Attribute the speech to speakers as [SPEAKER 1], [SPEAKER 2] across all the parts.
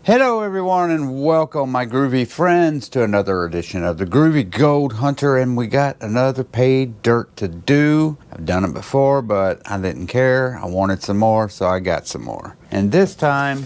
[SPEAKER 1] Hello everyone and welcome my groovy friends to another edition of the Groovy Gold Hunter, and we got another paid dirt to do. I've done it before but I didn't care. I wanted some more, so I got some more. And this time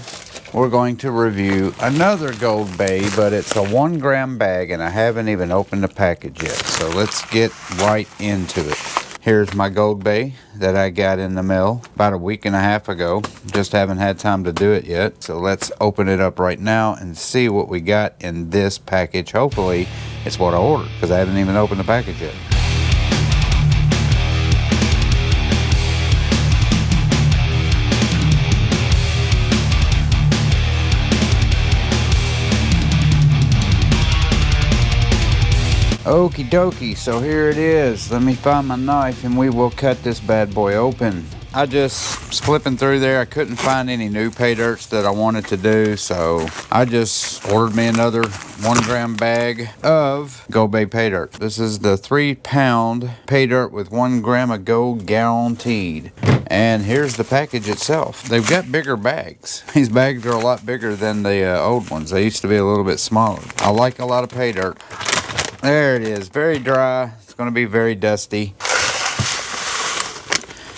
[SPEAKER 1] we're going to review another Goldbay, but it's a 1 gram bag and I haven't even opened the package yet. So let's get right into it. Here's my Goldbay that I got in the mail about a week and a half ago. Just haven't had time to do it yet. So let's open it up right now and see what we got in this package. Hopefully it's what I ordered, because I haven't even opened the package yet. Okie dokie, so here it is. Let me find my knife and we will cut this bad boy open. I just was flipping through there. I couldn't find any new pay dirts that I wanted to do, so I just ordered me another 1 gram bag of Goldbay pay dirt. This is the 3-pound pay dirt with 1 gram of gold guaranteed. And here's the package itself. They've got bigger bags. These bags are a lot bigger than the old ones. They used to be a little bit smaller. I like a lot of pay dirt. There it is, very dry. It's going to be very dusty.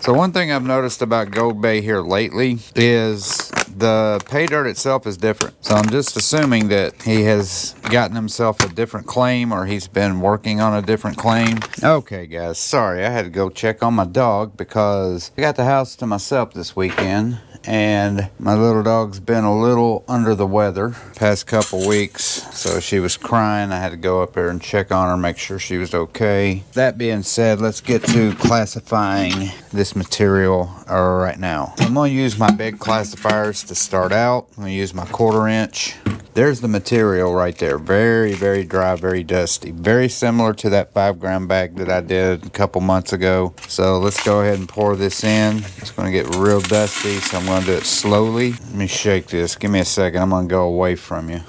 [SPEAKER 1] So one thing I've noticed about Goldbay here lately is the pay dirt itself is different. So I'm just assuming that he has gotten himself a different claim, or he's been working on a different claim. Okay guys, sorry, I had to go check on my dog because I got the house to myself this weekend. And my little dog's been a little under the weather past couple weeks, so she was crying. I had to go up there and check on her, make sure she was okay. That being said, let's get to classifying this material right now. I'm going to use my big classifiers to start out. I'm going to use my 1/4 inch. There's the material right there. Very, very dry, very dusty. Very similar to that 5 gram bag that I did a couple months ago. So let's go ahead and pour this in. It's going to get real dusty, so I'm going to do it slowly. Let me shake this. Give me a second. I'm going to go away from you.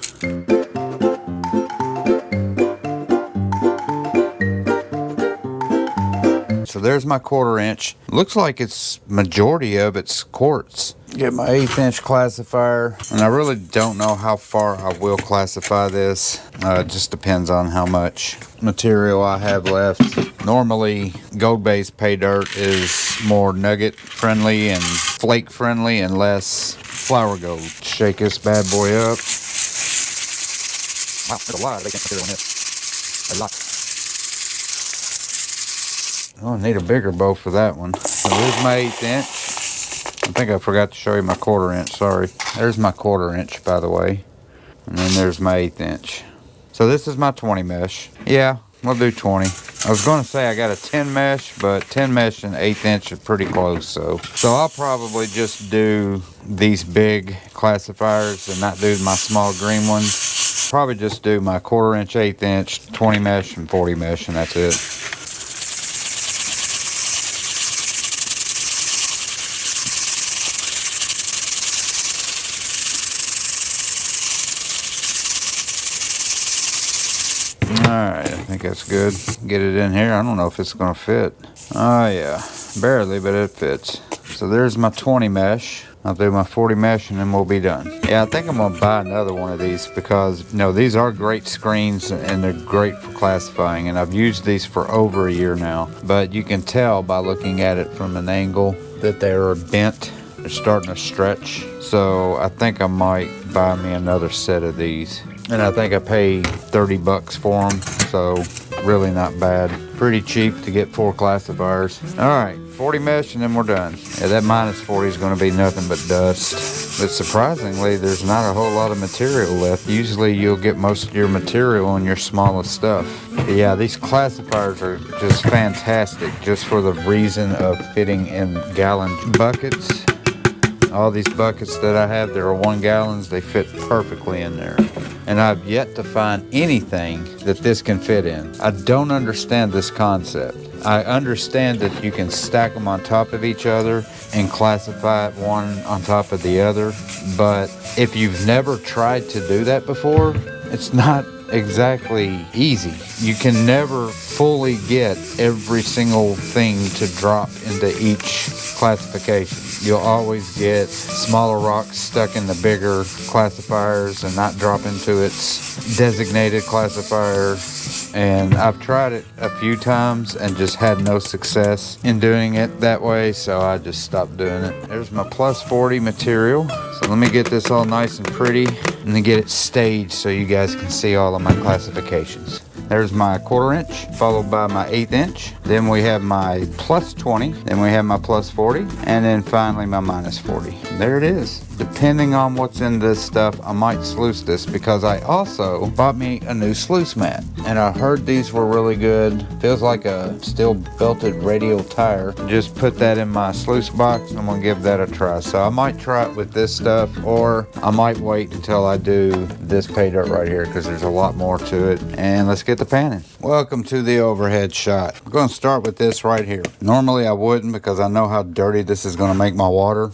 [SPEAKER 1] So there's my 1/4 inch. Looks like it's majority of it's quartz. Get my 1/8 inch classifier, and I really don't know how far I will classify this. It just depends on how much material I have left. Normally Goldbay's pay dirt is more nugget friendly and flake friendly and less flour gold. Shake this bad boy up. Wow, there's a lot of material in this. A lot. Oh, I need a bigger bow for that one. So there's my 1/8 inch. I think I forgot to show you my 1/4 inch, sorry. There's my 1/4 inch, by the way. And then there's my 1/8 inch. So this is my 20 mesh. Yeah, we'll do 20. I was going to say I got a 10 mesh, but 10 mesh and 1/8 inch are pretty close. So I'll probably just do these big classifiers and not do my small green ones. Probably just do my 1/4 inch, 1/8 inch, 20 mesh, and 40 mesh, and that's it. Alright, I think that's good. Get it in here. I don't know if it's going to fit. Oh yeah, barely, but it fits. So there's my 20 mesh. I'll do my 40 mesh and then we'll be done. Yeah, I think I'm going to buy another one of these because, you know, these are great screens and they're great for classifying. And I've used these for over a year now. But you can tell by looking at it from an angle that they're bent. They're starting to stretch. So I think I might buy me another set of these. And I think I paid 30 bucks for them, so really not bad. Pretty cheap to get 4 classifiers. Alright, 40 mesh and then we're done. Yeah, that minus 40 is going to be nothing but dust. But surprisingly, there's not a whole lot of material left. Usually you'll get most of your material on your smallest stuff. But yeah, these classifiers are just fantastic, just for the reason of fitting in gallon buckets. All these buckets that I have, they're 1 gallons, they fit perfectly in there. And I've yet to find anything that this can fit in. I don't understand this concept. I understand that you can stack them on top of each other and classify it one on top of the other, but if you've never tried to do that before, it's not exactly easy. You can never fully get every single thing to drop into each classification. You'll always get smaller rocks stuck in the bigger classifiers and not drop into its designated classifier. And I've tried it a few times and just had no success in doing it that way, so I just stopped doing it. There's my plus 40 material. So let me get this all nice and pretty and then get it staged so you guys can see all of my classifications. There's my 1/4 inch, followed by my 1/8 inch. Then we have my plus 20. Then we have my plus 40. And then finally my minus 40. There it is. Depending on what's in this stuff, I might sluice this because I also bought me a new sluice mat. And I heard these were really good. Feels like a steel belted radial tire. Just put that in my sluice box and I'm gonna give that a try. So I might try it with this stuff, or I might wait until I do this pay dirt right here because there's a lot more to it. And let's get the panning. Welcome to the overhead shot. I'm gonna start with this right here. Normally I wouldn't because I know how dirty this is gonna make my water.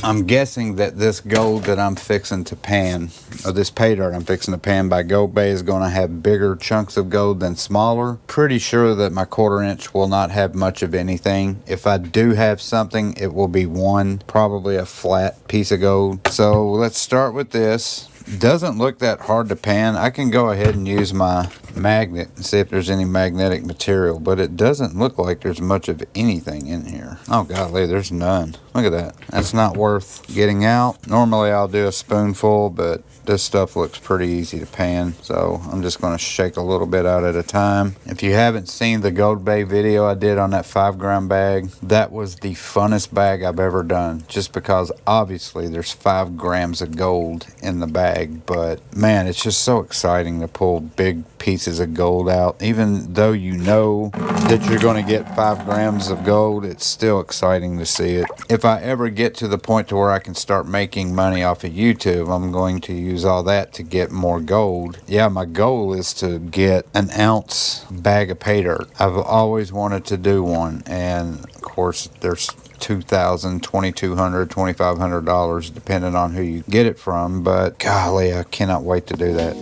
[SPEAKER 1] I'm guessing that this gold that I'm fixing to pan, or this pay dirt I'm fixing to pan by Goldbay, is going to have bigger chunks of gold than smaller. Pretty sure that my 1/4 inch will not have much of anything. If I do have something, it will be one, probably a flat piece of gold. So let's start with this. Doesn't look that hard to pan. I can go ahead and use my magnet and see if there's any magnetic material, but it doesn't look like there's much of anything in here. Oh golly, there's none. Look at that. That's not worth getting out. Normally I'll do a spoonful, but this stuff looks pretty easy to pan, so I'm just going to shake a little bit out at a time. If you haven't seen the Goldbay video I did on that 5-gram bag, that was the funnest bag I've ever done, just because obviously there's 5 grams of gold in the bag, but man, it's just so exciting to pull big pieces of gold out. Even though you know that you're going to get 5 grams of gold, it's still exciting to see it. If I ever get to the point to where I can start making money off of YouTube, I'm going to use all that to get more gold. Yeah, my goal is to get an ounce bag of pay dirt. I've always wanted to do one, and of course there's $2,000, $2,200, $2,500 depending on who you get it from, but golly, I cannot wait to do that.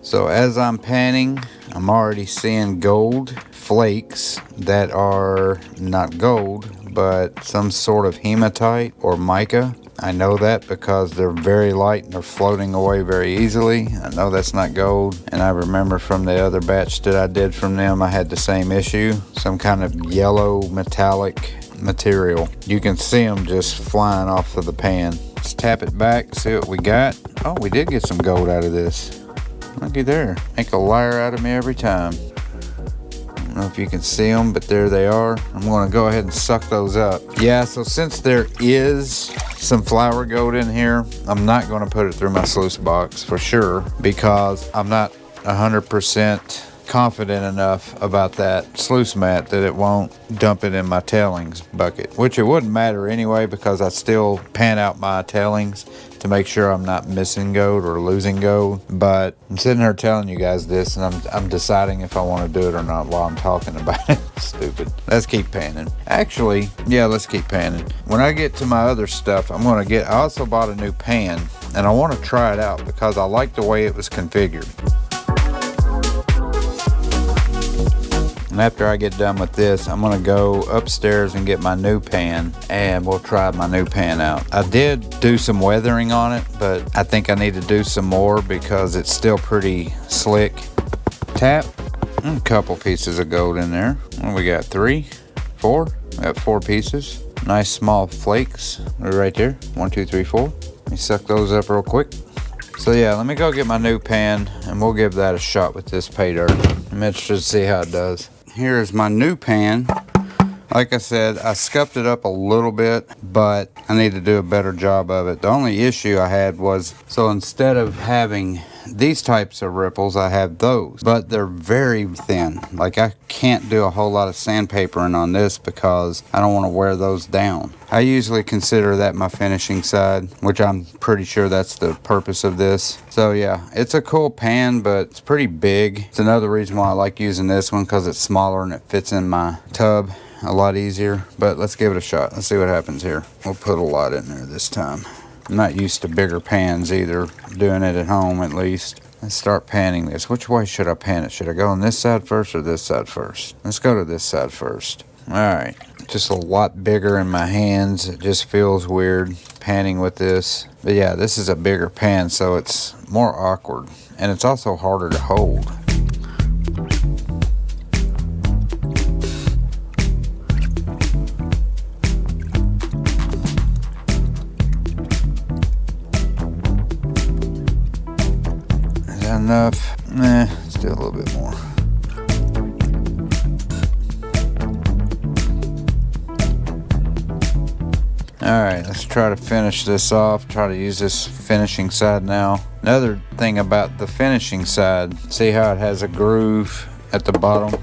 [SPEAKER 1] So as I'm panning, I'm already seeing gold flakes that are not gold, but some sort of hematite or mica. I know that because they're very light and they're floating away very easily. I know that's not gold, and I remember from the other batch that I did from them, I had the same issue. Some kind of yellow metallic material. You can see them just flying off of the pan. Let's tap it back, see what we got. Oh, we did get some gold out of this. Looky there. Make a liar out of me every time. I don't know if you can see them, but there they are. I'm going to go ahead and suck those up. Yeah, so since there is some flour gold in here, I'm not going to put it through my sluice box for sure, because I'm not 100% confident enough about that sluice mat that it won't dump it in my tailings bucket, which it wouldn't matter anyway because I still pan out my tailings to make sure I'm not missing gold or losing gold. But I'm sitting here telling you guys this, and I'm deciding if I want to do it or not while I'm talking about it. Stupid. Let's keep panning. Actually, yeah, let's keep panning. When I get to my other stuff, I also bought a new pan, and I want to try it out because I like the way it was configured. And after I get done with this, I'm going to go upstairs and get my new pan, and we'll try my new pan out. I did do some weathering on it, but I think I need to do some more because it's still pretty slick. Tap. And a couple pieces of gold in there. What we got? 3? 4? We got 4 pieces. Nice small flakes. They're right there. 1, 2, 3, 4. Let me suck those up real quick. So yeah, let me go get my new pan, and we'll give that a shot with this pay dirt. I'm interested to see how it does. Here's my new pan. Like I said, I scuffed it up a little bit, but I need to do a better job of it. The only issue I had was, so instead of having these types of ripples, I have those, but they're very thin. Like I can't do a whole lot of sandpapering on this because I don't want to wear those down. I usually consider that my finishing side, which I'm pretty sure that's the purpose of this. So yeah, it's a cool pan, but it's pretty big. It's another reason why I like using this one, because it's smaller and it fits in my tub a lot easier. But let's give it a shot. Let's see what happens here. We'll put a lot in there this time. I'm not used to bigger pans either, doing it at home at least. Let's start panning this. Which way should I pan it? Should I go on this side first or this side first? Let's go to this side first. Alright, just a lot bigger in my hands. It just feels weird panning with this. But yeah, this is a bigger pan, so it's more awkward. And it's also harder to hold. Enough? Nah, let's do a little bit more. Alright, let's try to finish this off. Try to use this finishing side now. Another thing about the finishing side, see how it has a groove at the bottom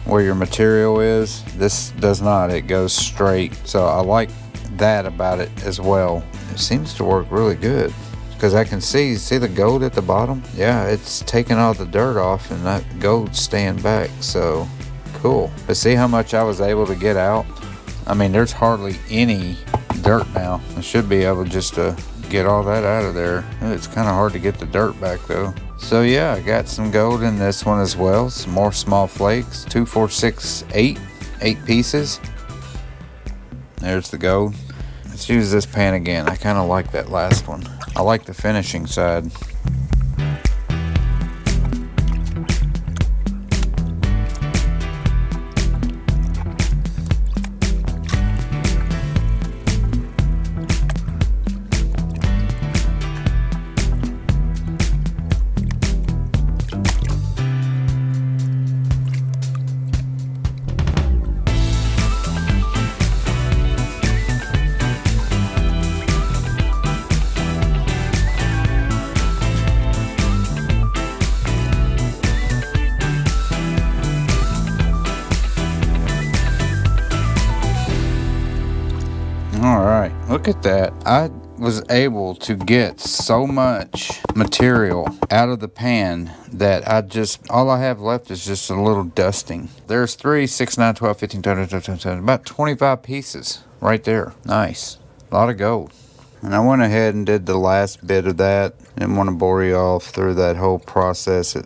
[SPEAKER 1] where your material is? This does not, it goes straight. So I like that about it as well. It seems to work really good. Because I can see the gold at the bottom? Yeah, it's taking all the dirt off and that gold's staying back, so cool. But see how much I was able to get out? I mean, there's hardly any dirt now. I should be able just to get all that out of there. It's kind of hard to get the dirt back though. So yeah, I got some gold in this one as well. Some more small flakes. 2, 4, 6, 8. 8 pieces. There's the gold. Let's use this pan again. I kind of like that last one. I like the finishing side. Alright, look at that. I was able to get so much material out of the pan that all I have left is just a little dusting. There's 3, 6, 9, 12, 15, 20, about 25 pieces right there. Nice. A lot of gold. And I went ahead and did the last bit of that. Didn't want to bore you off through that whole process.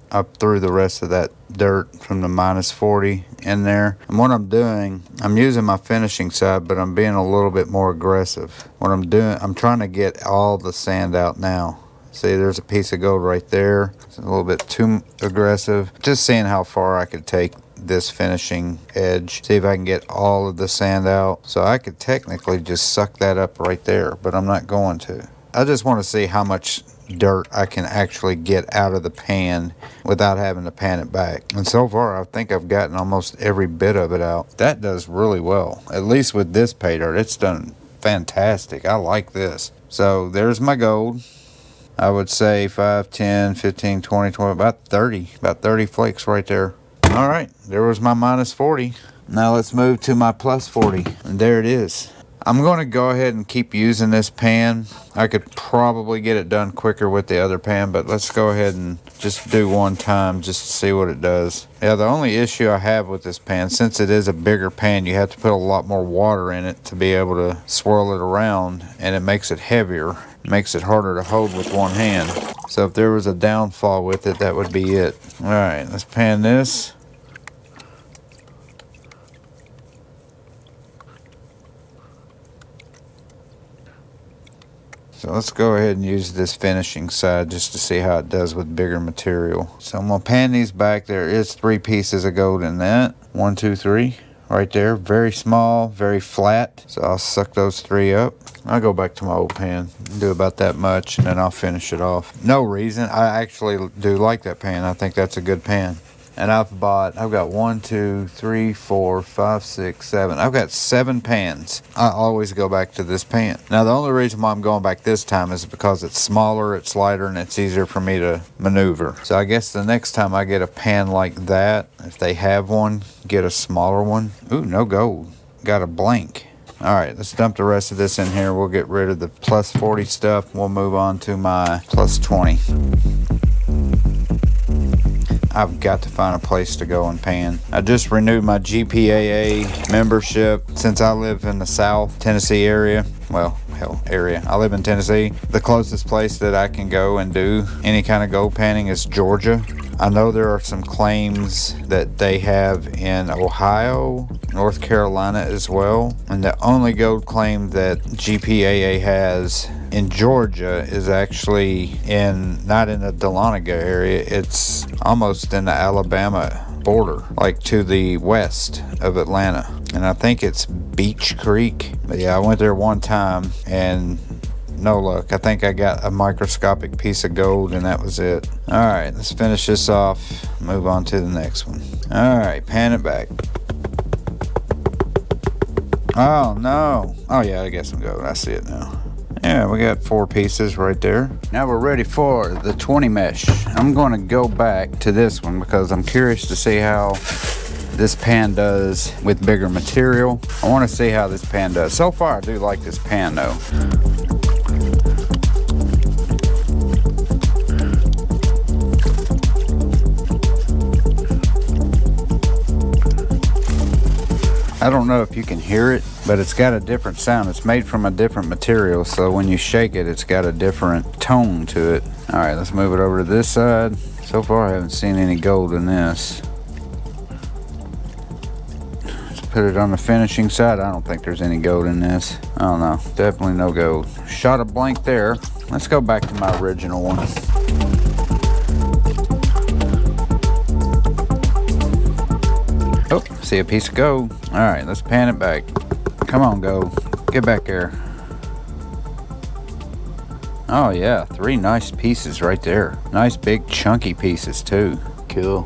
[SPEAKER 1] Up through the rest of that dirt from the -40 in there. And what I'm doing, I'm using my finishing side, but I'm being a little bit more aggressive. What I'm doing, I'm trying to get all the sand out now. See, there's a piece of gold right there. It's a little bit too aggressive. Just seeing how far I could take this finishing edge. See if I can get all of the sand out. So I could technically just suck that up right there, but I'm not going to. I just want to see how much dirt I can actually get out of the pan without having to pan it back. And so far I think I've gotten almost every bit of it out. That does really well. At least with this pay dirt, it's done fantastic. I like this. So there's my gold. I would say 5, 10, 15, 20, 20, about 30 flakes right there. All right, there was my -40. Now let's move to my +40, and there it is. I'm going to go ahead and keep using this pan. I could probably get it done quicker with the other pan, but let's go ahead and just do one time just to see what it does. Yeah, the only issue I have with this pan, since it is a bigger pan, you have to put a lot more water in it to be able to swirl it around, and it makes it heavier. It makes it harder to hold with one hand. So if there was a downfall with it, that would be it. All right, let's pan this. So let's go ahead and use this finishing side just to see how it does with bigger material. So I'm going to pan these back. There is 3 pieces of gold in that. 1, 2, 3 right there. Very small, very flat. So I'll suck those 3 up. I'll go back to my old pan and do about that much, and then I'll finish it off. No reason. I actually do like that pan. I think that's a good pan. And I've got 1, 2, 3, 4, 5, 6, 7. I've got 7 pans. I always go back to this pan. Now, the only reason why I'm going back this time is because it's smaller, it's lighter, and it's easier for me to maneuver. So I guess the next time I get a pan like that, if they have one, get a smaller one. Ooh, no gold. Got a blank. All right, let's dump the rest of this in here. We'll get rid of the +40 stuff. We'll move on to my +20. I've got to find a place to go and pan. I just renewed my GPAA membership since I live in the South Tennessee area. Well, hell, area. I live in Tennessee. The closest place that I can go and do any kind of gold panning is Georgia. I know there are some claims that they have in Ohio, North Carolina as well. And the only gold claim that GPAA has in Georgia is actually not in the Dahlonega area. It's almost in the Alabama border, like to the west of Atlanta. And I think it's Beach Creek. But yeah, I went there one time and no luck. I think I got a microscopic piece of gold and that was it. All right, let's finish this off. Move on to the next one. All right, pan it back. Oh no. Oh yeah, I got some gold. I see it now. Yeah, we got 4 pieces right there. Now we're ready for the 20 mesh. I'm going to go back to this one because I'm curious to see how this pan does with bigger material. I want to see how this pan does. So far, I do like this pan though. I don't know if you can hear it, but it's got a different sound. It's made from a different material, so when you shake it, it's got a different tone to it. All right, let's move it over to this side. So far, I haven't seen any gold in this. Let's put it on the finishing side. I don't think there's any gold in this. I don't know, definitely no gold. Shot a blank there. Let's go back to my original one. Oh, see a piece of gold. All right, let's pan it back. Come on, gold. Get back there. Oh yeah, 3 nice pieces right there. Nice big chunky pieces too. Cool.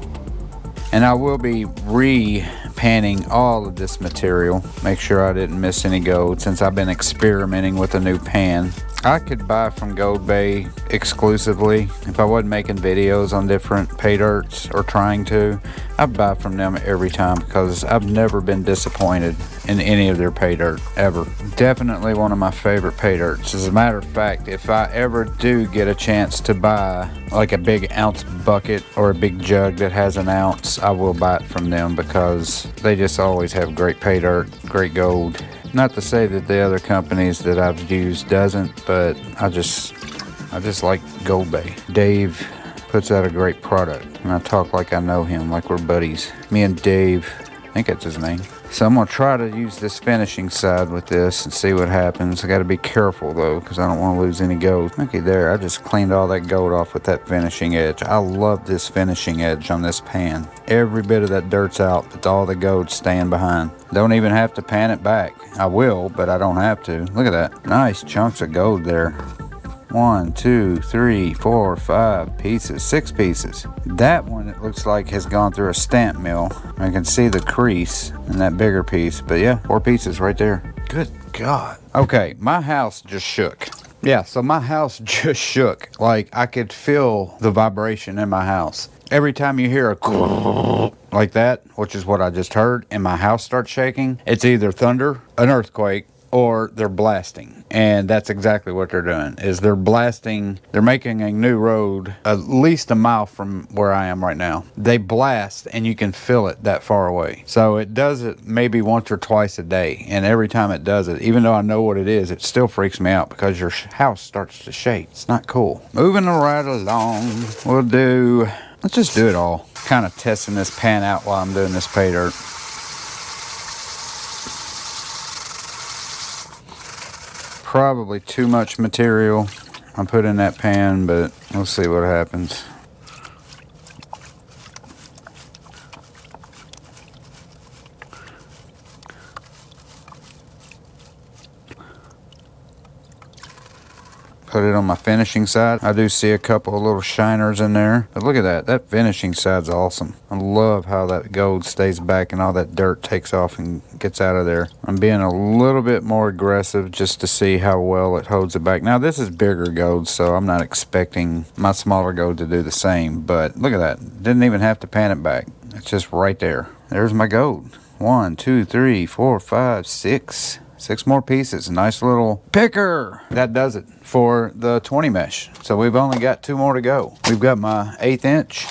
[SPEAKER 1] And I will be re-panning all of this material. Make sure I didn't miss any gold since I've been experimenting with a new pan. I could buy from Goldbay exclusively. If I wasn't making videos on different pay dirts or trying to, I'd buy from them every time because I've never been disappointed in any of their pay dirt, ever. Definitely one of my favorite pay dirts. As a matter of fact, if I ever do get a chance to buy like a big ounce bucket or a big jug that has an ounce, I will buy it from them because they just always have great pay dirt, great gold. Not to say that the other companies that I've used doesn't, but I just like Goldbay. Dave puts out a great product, and I talk like I know him, like we're buddies. Me and Dave, I think that's his name. So I'm gonna try to use this finishing side with this and see what happens. I gotta be careful though, because I don't want to lose any gold. Okay, there, I just cleaned all that gold off with that finishing edge. I love this finishing edge on this pan. Every bit of that dirt's out, but all the gold's staying behind. Don't even have to pan it back. I will, but I don't have to. Look at that, nice chunks of gold there. 1, 2, 3, 4, 5 pieces, 6 pieces. That one, it looks like, has gone through a stamp mill. I can see the crease in that bigger piece, but yeah, 4 pieces right there. Good God. Okay, my house just shook. Yeah, so my house just shook. Like, I could feel the vibration in my house. Every time you hear a like that, which is what I just heard, and my house starts shaking, it's either thunder, an earthquake, or they're blasting. And that's exactly what they're doing, is they're blasting. They're making a new road at least a mile from where I am right now. They blast and you can feel it that far away. So it does it maybe once or twice a day, and every time it does it, even though I know what it is, it still freaks me out because your house starts to shake. It's not cool. Moving right along, let's just do it all. Kind of testing this pan out while I'm doing this pay dirt. Probably too much material I put in that pan, but we'll see what happens. Put it on my finishing side. I do see a couple of little shiners in there, but look at that. That finishing side's awesome. I love how that gold stays back and all that dirt takes off and gets out of there. I'm being a little bit more aggressive just to see how well it holds it back. Now this is bigger gold, so I'm not expecting my smaller gold to do the same, but look at that. Didn't even have to pan it back. It's just right there. There's my gold. 1, 2, 3, 4, 5, 6. 6 more pieces. Nice little picker. That does it for the 20 mesh. So we've only got 2 more to go. We've got my 1/8 inch.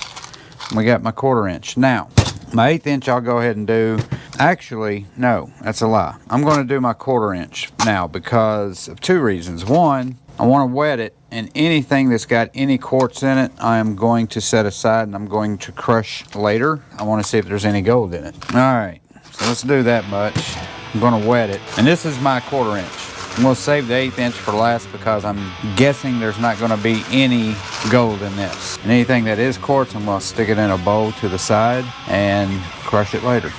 [SPEAKER 1] And we got my 1/4 inch. Now, my 1/8 inch I'll go ahead and do. Actually, no, that's a lie. I'm going to do my 1/4 inch now because of 2 reasons. One, I want to wet it, and anything that's got any quartz in it, I am going to set aside and I'm going to crush later. I want to see if there's any gold in it. All right, so let's do that much. I'm going to wet it, and this is my 1/4 inch. I'm going to save the 1/8 inch for last because I'm guessing there's not going to be any gold in this. And anything that is quartz, I'm going to stick it in a bowl to the side and crush it later.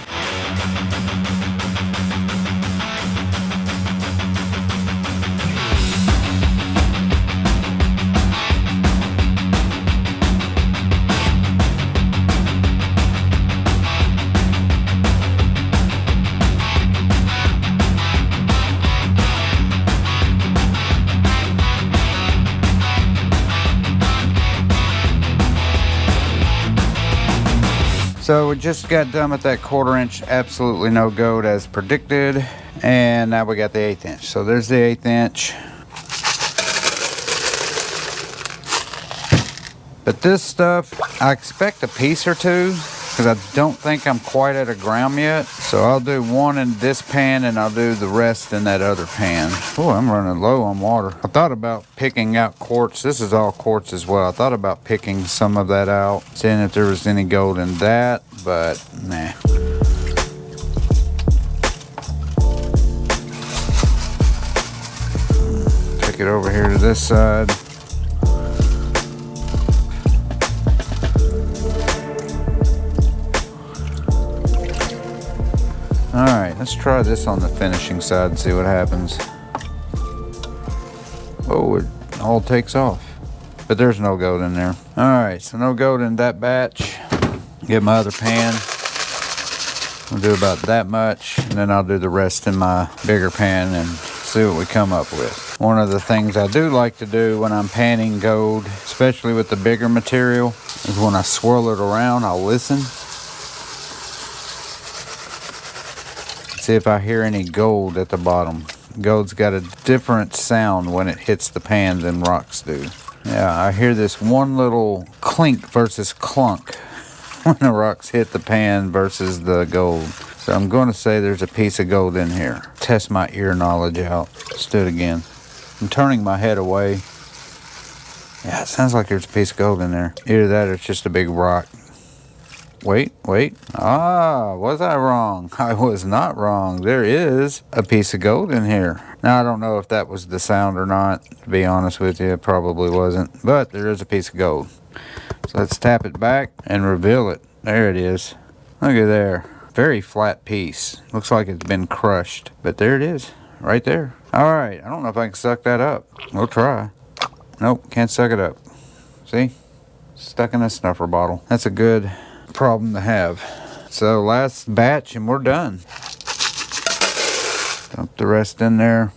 [SPEAKER 1] So we just got done with that 1/4 inch, absolutely no gold as predicted, and now we got the 1/8 inch. So there's the 1/8 inch. But this stuff, I expect a piece or two because I don't think I'm quite at a gram yet. So I'll do one in this pan and I'll do the rest in that other pan. Oh, I'm running low on water. I thought about picking out quartz. This is all quartz as well. I thought about picking some of that out, seeing if there was any gold in that, but nah. Take it over here to this side. Alright, let's try this on the finishing side and see what happens. Oh, it all takes off. But there's no gold in there. Alright, so no gold in that batch. Get my other pan. I'll do about that much, and then I'll do the rest in my bigger pan and see what we come up with. One of the things I do like to do when I'm panning gold, especially with the bigger material, is when I swirl it around, I'll listen. See if I hear any gold at the bottom. Gold's got a different sound when it hits the pan than rocks do. Yeah, I hear this one little clink versus clunk when the rocks hit the pan versus the gold. So I'm going to say there's a piece of gold in here. Test my ear knowledge out. Let's do it again. I'm turning my head away. Yeah, it sounds like there's a piece of gold in there. Either that or it's just a big rock. Wait. Ah, was I wrong? I was not wrong. There is a piece of gold in here. Now, I don't know if that was the sound or not. To be honest with you, it probably wasn't. But there is a piece of gold. So let's tap it back and reveal it. There it is. Look at there. Very flat piece. Looks like it's been crushed. But there it is. Right there. All right. I don't know if I can suck that up. We'll try. Nope, can't suck it up. See? Stuck in a snuffer bottle. That's a good problem to have. So last batch and we're done. Dump the rest in there.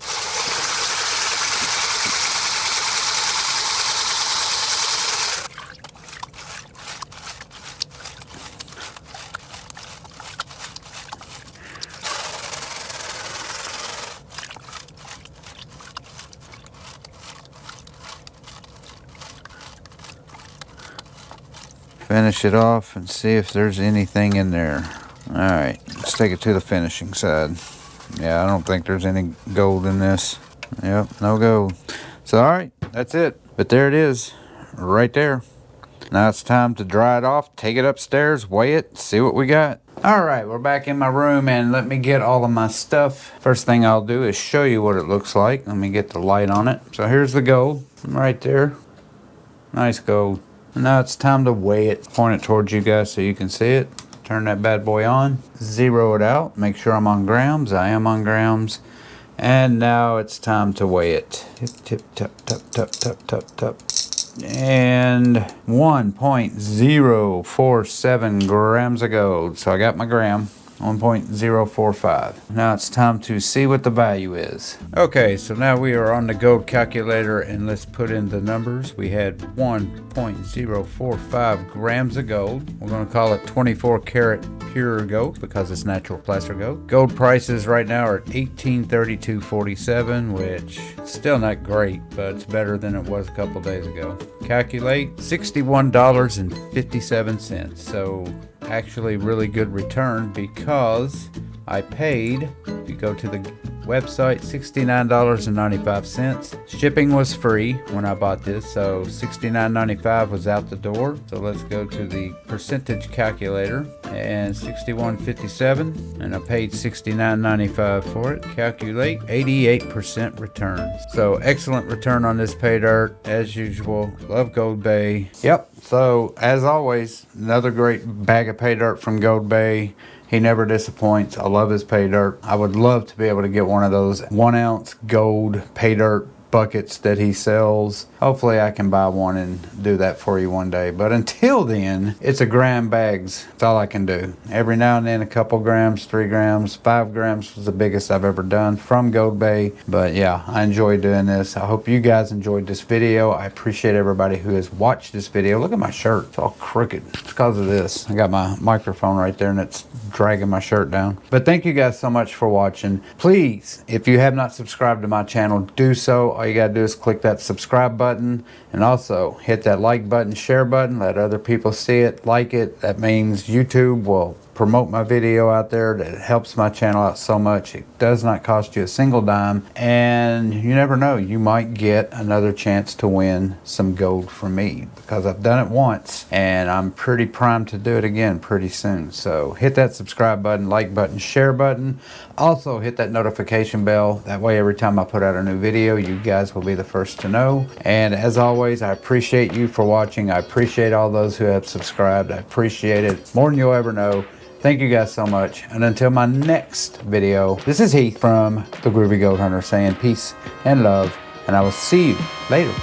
[SPEAKER 1] Finish it off and see if there's anything in there. Alright, let's take it to the finishing side. Yeah, I don't think there's any gold in this. Yep, no gold. So alright, that's it. But there it is, right there. Now it's time to dry it off, take it upstairs, weigh it, see what we got. Alright, we're back in my room and let me get all of my stuff. First thing I'll do is show you what it looks like. Let me get the light on it. So here's the gold, right there. Nice gold. Now it's time to weigh it. Point it towards you guys so you can see it. Turn that bad boy on. Zero it out. Make sure I'm on grams. I am on grams. And now it's time to weigh it. Tip, tap, tap, tap, tap, tap, tap. And 1.047 grams of gold. So I got my gram. 1.045. Now it's time to see what the value is. Okay, so now we are on the gold calculator and let's put in the numbers. We had 1.045 grams of gold. We're going to call it 24 karat pure gold because it's natural placer gold. Gold prices right now are at $1832.47, which is still not great, but it's better than it was a couple days ago. Calculate $61.57. So actually really good return because I paid, if you go to the website, $69.95. Shipping was free when I bought this, so $69.95 was out the door. So let's go to the percentage calculator, and 61.57, and I paid $69.95 for it. Calculate 88% returns. So excellent return on this pay dirt as usual. Love Goldbay. Yep. So as always, another great bag of pay dirt from Goldbay. He never disappoints. I love his pay dirt. I would love to be able to get one of those 1 ounce gold pay dirt buckets that he sells. Hopefully I can buy one and do that for you one day. But until then, it's a gram bags. That's all I can do. Every now and then a couple grams, 3 grams, 5 grams was the biggest I've ever done from Goldbay. But yeah, I enjoy doing this. I hope you guys enjoyed this video. I appreciate everybody who has watched this video. Look at my shirt. It's all crooked. It's because of this. I got my microphone right there and it's dragging my shirt down. But thank you guys so much for watching. Please, if you have not subscribed to my channel, do so. All you gotta do is click that subscribe button, and also hit that like button, share button, let other people see it, like it. That means YouTube will promote my video out there. That helps my channel out so much. It does not cost you a single dime, and you never know, you might get another chance to win some gold from me, because I've done it once and I'm pretty primed to do it again pretty soon. So hit that subscribe button, like button, share button. Also hit that notification bell. That way every time I put out a new video, you guys will be the first to know. And as always, I appreciate you for watching. I appreciate all those who have subscribed. I appreciate it more than you'll ever know. Thank you guys so much. And until my next video, this is Heath from The Groovy Gold Hunter saying peace and love, and I will see you later.